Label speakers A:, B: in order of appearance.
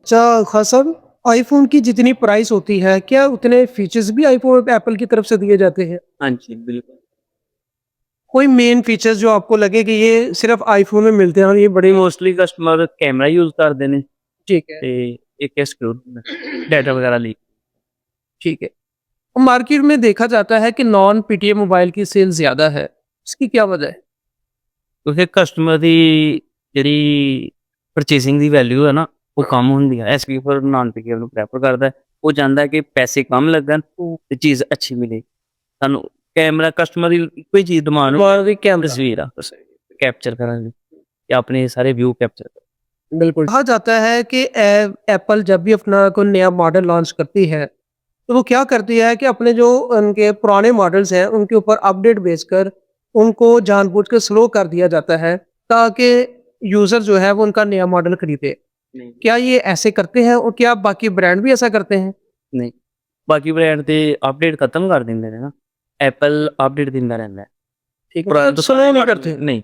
A: अच्छा खान साहब, आईफ़ोन की जितनी प्राइस होती है, क्या उतने फीचर्स भी आईफ़ोन एप्पल की तरफ से दिए जाते हैं?
B: हाँ जी, बिल्कुल।
A: कोई मेन फीचर्स जो आपको लगे कि ये सिर्फ़ आईफ़ोन में मिलते हैं और ये बड़े
B: मोस्टली कस्टमर कैमरा यूज़ करदे ने
A: ठीक है,
B: ते इक है सिक्योर डाटा वगैरह लीक।
A: ठीक है। मार्केट में देखा जाता है कि नॉन पीटीए मोबाइल की सेल ज़्यादा है, इसकी क्या वजह है?
B: क्योंकि कस्टमर दी जेह्ड़ी परचेज़िंग दी वैल्यू है ना, वो कम हुंदी है। एस पी पर नॉन पीके ਨੂੰ ਪ੍ਰੈਫਰ ਕਰਦਾ ਹੈ। ਉਹ ਚਾਹੁੰਦਾ ਹੈ ਕਿ ਪੈਸੇ ਕਮ ਲੱਗਣ ਤੇ ਚੀਜ਼ ਅੱਛੀ ਮਿਲੇ। ਸਾਨੂੰ ਕੈਮਰਾ ਕਸਟਮਰ ਦੀ ਇੱਕੋ ਹੀ ਚੀਜ਼ ਡਿਮਾਂਡ
A: हमारी कैमरा
B: ਤਸਵੀਰਾਂ ਕੈਪਚਰ ਕਰਨ ਲਈ ਜਾਂ ਆਪਣੇ ਸਾਰੇ ਵਿਊ ਕੈਪਚਰ
A: बिल्कुल। कहा जाता है कि एप्पल जब भी अपना कोई नया मॉडल लॉन्च करती है, तो वो क्या करती है कि अपने जो उनके पुराने मॉडल्स हैं, उनके ऊपर अपडेट भेजकर उनको जानबूझ के स्लो कर दिया जाता है, ताकि यूज़र जो है वो उनका नया मॉडल खरीदे।
B: नहीं,
A: क्या ये ऐसे करते हैं और क्या बाकी ब्रांड भी ऐसा करते हैं?
B: नहीं। ਬਾਕੀ ਬ੍ਰਾਂਡ ਤੇ ਅਪਡੇਟ ਖਤਮ ਕਰ ਦਿੰਦੇ ਨੇ ਨਾ। ਐਪਲ ਅਪਡੇਟ ਦਿੰਦਾ ਰਹਿੰਦਾ ਹੈ।
A: ठीक है,
B: ਪੁਰਾਣਾ
A: तो स्लो नहीं करते?
B: ਨਹੀਂ।